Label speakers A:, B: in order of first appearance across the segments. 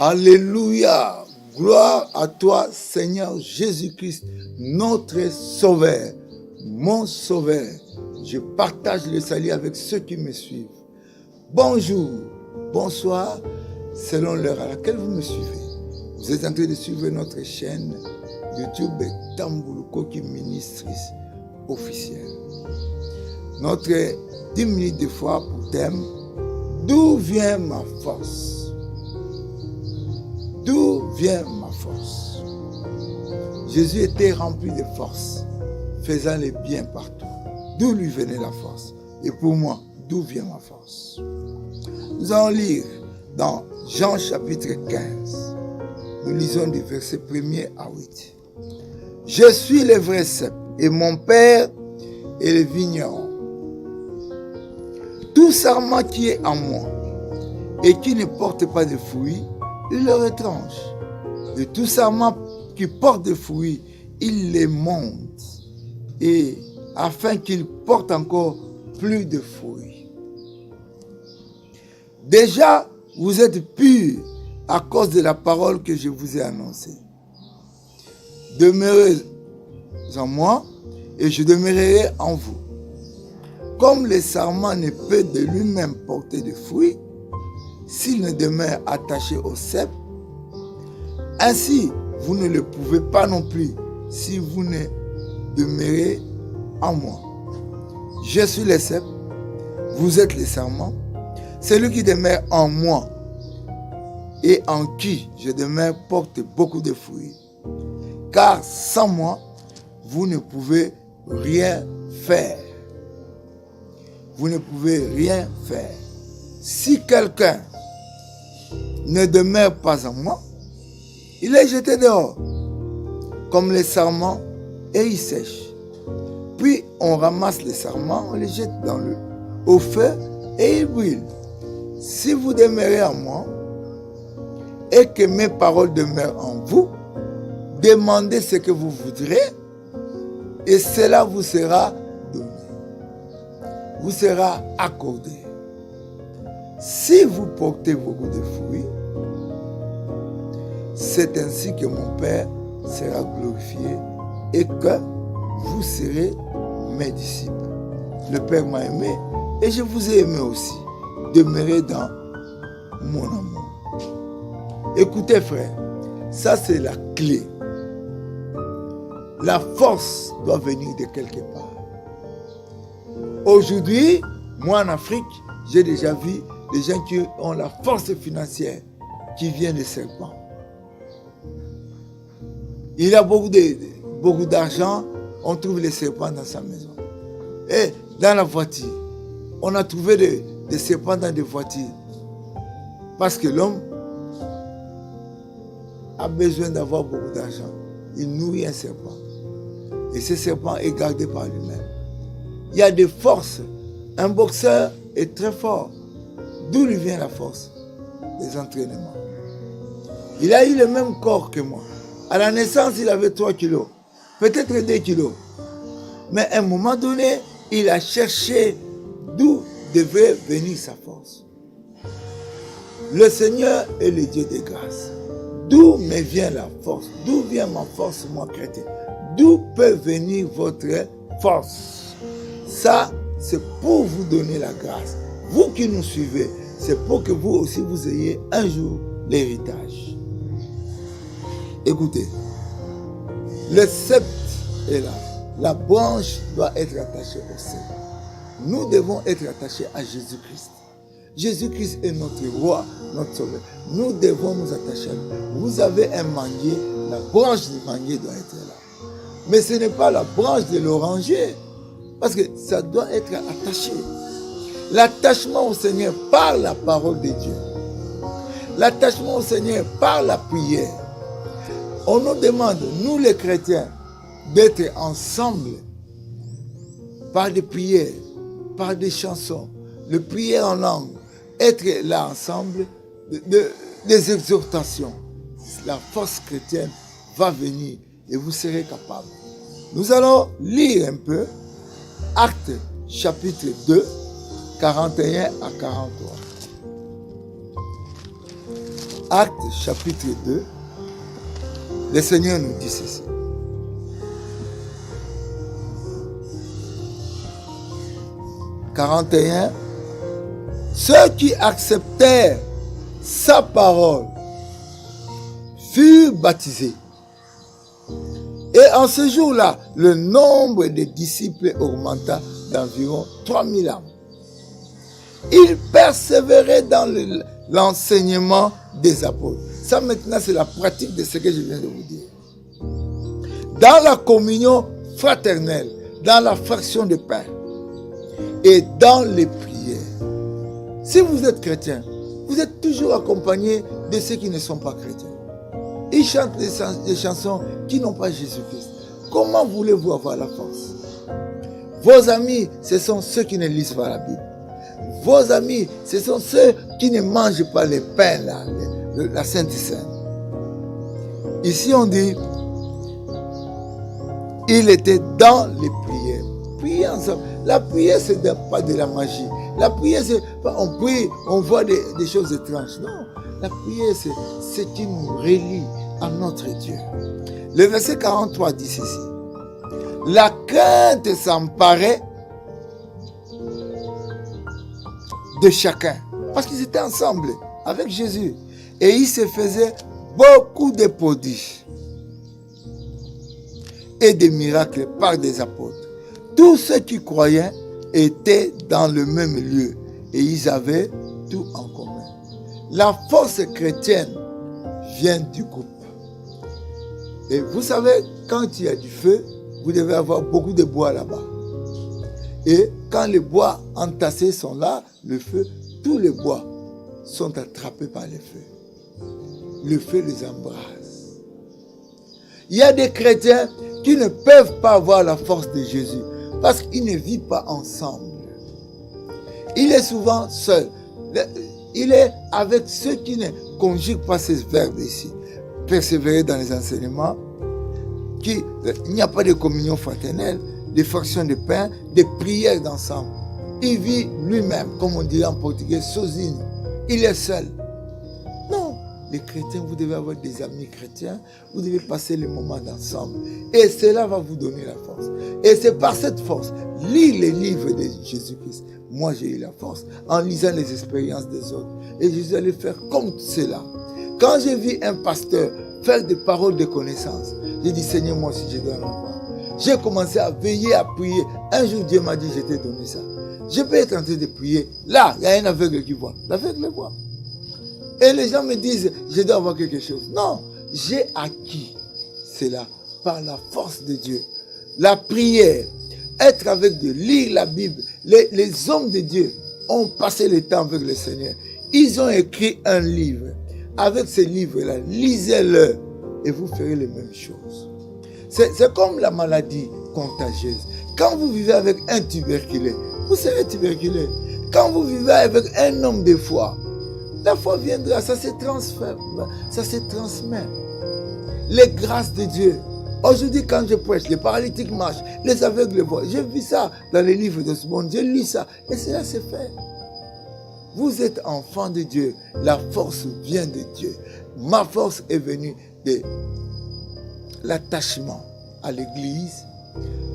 A: Alléluia. Gloire à toi, Seigneur Jésus-Christ, notre Sauveur, mon Sauveur. Je partage le salut avec ceux qui me suivent. Bonjour, bonsoir, selon l'heure à laquelle vous me suivez. Vous êtes en train de suivre notre chaîne YouTube Tambuluko qui ministrise officielle. Notre 10 minutes de foi pour thème, d'où vient ma force? D'où vient ma force? Jésus était rempli de force, faisant le bien partout. D'où lui venait la force? Et pour moi, d'où vient ma force? Nous allons lire dans Jean chapitre 15. Nous lisons du verset 1er à 8. Je suis le vrai cep et mon père est le vigneron. Tout sarment qui est en moi et qui ne porte pas de fruits, il le retranche. Et tout sarment qui porte des fruits, il les monte, et afin qu'il porte encore plus de fruits. Déjà, vous êtes purs à cause de la parole que je vous ai annoncée. Demeurez en moi et je demeurerai en vous. Comme le sarment ne peut de lui-même porter de fruits, s'il ne demeure attaché au cep, ainsi vous ne le pouvez pas non plus si vous ne demeurez en moi. Je suis le cep, vous êtes les sarments. Celui qui demeure en moi et en qui je demeure porte beaucoup de fruits. Car sans moi, vous ne pouvez rien faire. Vous ne pouvez rien faire. Si quelqu'un ne demeure pas en moi, il est jeté dehors, comme les sarments, et il sèche. Puis on ramasse les sarments, on les jette au feu, et ils brûlent. Si vous demeurez en moi, et que mes paroles demeurent en vous, demandez ce que vous voudrez, et cela vous sera donné. Vous sera accordé. Si vous portez beaucoup de fruits, c'est ainsi que mon Père sera glorifié et que vous serez mes disciples. Le Père m'a aimé et je vous ai aimé aussi. Demeurez dans mon amour. Écoutez frère, ça c'est la clé. La force doit venir de quelque part. Aujourd'hui, moi en Afrique, j'ai déjà vu des gens qui ont la force financière qui vient des serpents. Il a beaucoup d'argent, on trouve les serpents dans sa maison. Et dans la voiture, on a trouvé des serpents dans des voitures. Parce que l'homme a besoin d'avoir beaucoup d'argent. Il nourrit un serpent. Et ce serpent est gardé par lui-même. Il y a des forces. Un boxeur est très fort. D'où lui vient la force? Des entraînements. Il a eu le même corps que moi. À la naissance, il avait 3 kilos. Peut-être 2 kilos. Mais à un moment donné, il a cherché d'où devait venir sa force. Le Seigneur est le Dieu de grâce. D'où me vient la force? D'où vient ma force, moi chrétien? D'où peut venir votre force? Ça, c'est pour vous donner la grâce. Vous qui nous suivez, c'est pour que vous aussi vous ayez un jour l'héritage. Écoutez, le sceptre est là. La branche doit être attachée au cep. Nous devons être attachés à Jésus-Christ. Jésus-Christ est notre roi, notre sauveur. Nous devons nous attacher à lui. Vous avez un manguier, la branche du manguier doit être là. Mais ce n'est pas la branche de l'oranger, parce que ça doit être attaché. L'attachement au Seigneur par la parole de Dieu. L'attachement au Seigneur par la prière. On nous demande, nous les chrétiens, d'être ensemble par des prières, par des chansons, de prier en langue, être là ensemble, des exhortations. La force chrétienne va venir et vous serez capables. Nous allons lire un peu Actes chapitre 2, 41 à 43. Actes chapitre 2, le Seigneur nous dit ceci. « 41. Ceux qui acceptèrent sa parole furent baptisés. Et en ce jour-là, le nombre des disciples augmenta d'environ 3000 âmes. Ils persévéraient dans l'enseignement des apôtres. Ça maintenant, c'est la pratique de ce que je viens de vous dire. Dans la communion fraternelle, dans la fraction de pain et dans les prières. Si vous êtes chrétien, vous êtes toujours accompagné de ceux qui ne sont pas chrétiens. Ils chantent des chansons qui n'ont pas Jésus-Christ. Comment voulez-vous avoir la force? Vos amis, ce sont ceux qui ne lisent pas la Bible. Vos amis, ce sont ceux qui ne mangent pas les pains, la Sainte Seine. Ici, on dit, il était dans les prières. Prier ensemble. La prière, ce n'est pas de la magie. La prière, c'est pas on prie, on voit des choses étranges. Non, la prière, c'est ce qui nous relie à notre Dieu. Le verset 43 dit ceci. La crainte s'emparait de chacun. Parce qu'ils étaient ensemble avec Jésus. Et il se faisait beaucoup de prodiges et des miracles par des apôtres. Tous ceux qui croyaient étaient dans le même lieu et ils avaient tout en commun. La force chrétienne vient du groupe. Et vous savez, quand il y a du feu, vous devez avoir beaucoup de bois là-bas. Et quand les bois entassés sont là, le feu, tous les bois sont attrapés par le feu. Le feu les embrase. Il y a des chrétiens qui ne peuvent pas avoir la force de Jésus parce qu'ils ne vivent pas ensemble. Il est souvent seul. Il est avec ceux qui ne conjuguent pas ces verbes ici. Persévérer dans les enseignements. Il n'y a pas de communion fraternelle, de fractions de pain, de prières d'ensemble. Il vit lui-même, comme on dit en portugais, sozinho. Il est seul. Non, les chrétiens, vous devez avoir des amis chrétiens, vous devez passer les moments ensemble. Et cela va vous donner la force. Et c'est par cette force, lire les livres de Jésus-Christ. Moi, j'ai eu la force en lisant les expériences des autres. Et Jésus allait faire comme cela. Quand j'ai vu un pasteur faire des paroles de connaissance, j'ai dit, Seigneur, moi aussi, je dois en avoir. J'ai commencé à veiller, à prier. Un jour, Dieu m'a dit, je t'ai donné ça. Je peux être en train de prier. Là, il y a un aveugle qui voit. L'aveugle voit. Et les gens me disent, je dois avoir quelque chose. Non, j'ai acquis cela par la force de Dieu. La prière, être avec Dieu, lire la Bible. Les hommes de Dieu ont passé le temps avec le Seigneur. Ils ont écrit un livre. Avec ce livre-là, lisez-le et vous ferez les mêmes choses. C'est comme la maladie contagieuse. Quand vous vivez avec un tuberculeux, vous serez tuberculeux. Quand vous vivez avec un homme de foi, la foi viendra, ça se transfère, ça se transmet. Les grâces de Dieu. Aujourd'hui, quand je prêche, les paralytiques marchent, les aveugles voient. J'ai vu ça dans les livres de ce monde, j'ai lu ça, et cela s'est fait. Vous êtes enfant de Dieu, la force vient de Dieu. Ma force est venue de l'attachement à l'église,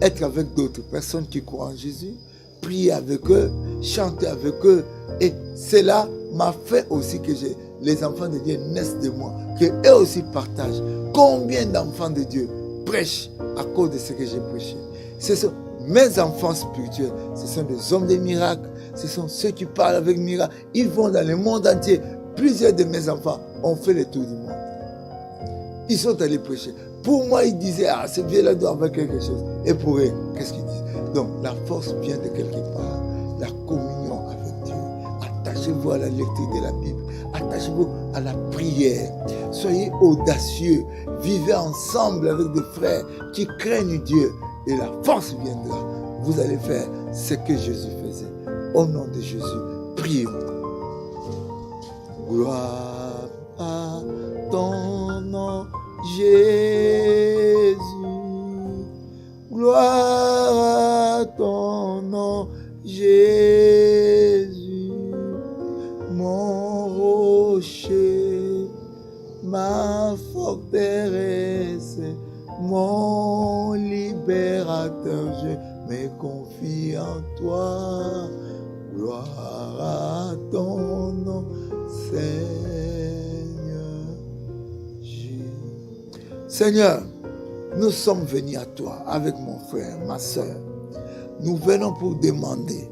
A: être avec d'autres personnes qui croient en Jésus, prier avec eux, chanter avec eux. Et cela m'a fait aussi que les enfants de Dieu naissent de moi, qu'eux aussi partagent. Combien d'enfants de Dieu prêchent à cause de ce que j'ai prêché? Ce sont mes enfants spirituels, ce sont des hommes de miracles, ce sont ceux qui parlent avec miracle. Ils vont dans le monde entier. Plusieurs de mes enfants ont fait le tour du monde. Ils sont allés prêcher. Pour moi, ils disaient, ah, ce vieux-là doit avoir quelque chose. Et pour eux, qu'est-ce qu'ils disent? Donc, la force vient de quelque part. La communion avec Dieu. Attachez-vous à la lecture de la Bible. Attachez-vous à la prière. Soyez audacieux. Vivez ensemble avec des frères qui craignent Dieu. Et la force viendra. Vous allez faire ce que Jésus faisait. Au nom de Jésus, prions. Gloire à ton nom, Jésus. Gloire à ton nom, Jésus. Mon rocher, Mon libérateur, je me confie en toi. Gloire à ton nom, Seigneur. Seigneur, nous sommes venus à toi avec mon frère, ma soeur. Nous venons pour demander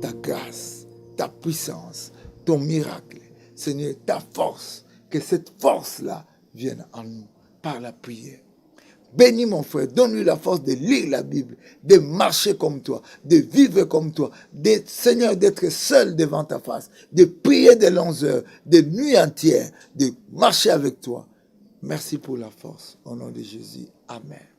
A: ta grâce, ta puissance, ton miracle. Seigneur, ta force, que cette force-là vienne en nous par la prière. Bénis mon frère, donne-lui la force de lire la Bible, de marcher comme toi, de vivre comme toi, Seigneur, d'être seul devant ta face, de prier de longues heures, de nuit entière, de marcher avec toi. Merci pour la force. Au nom de Jésus. Amen.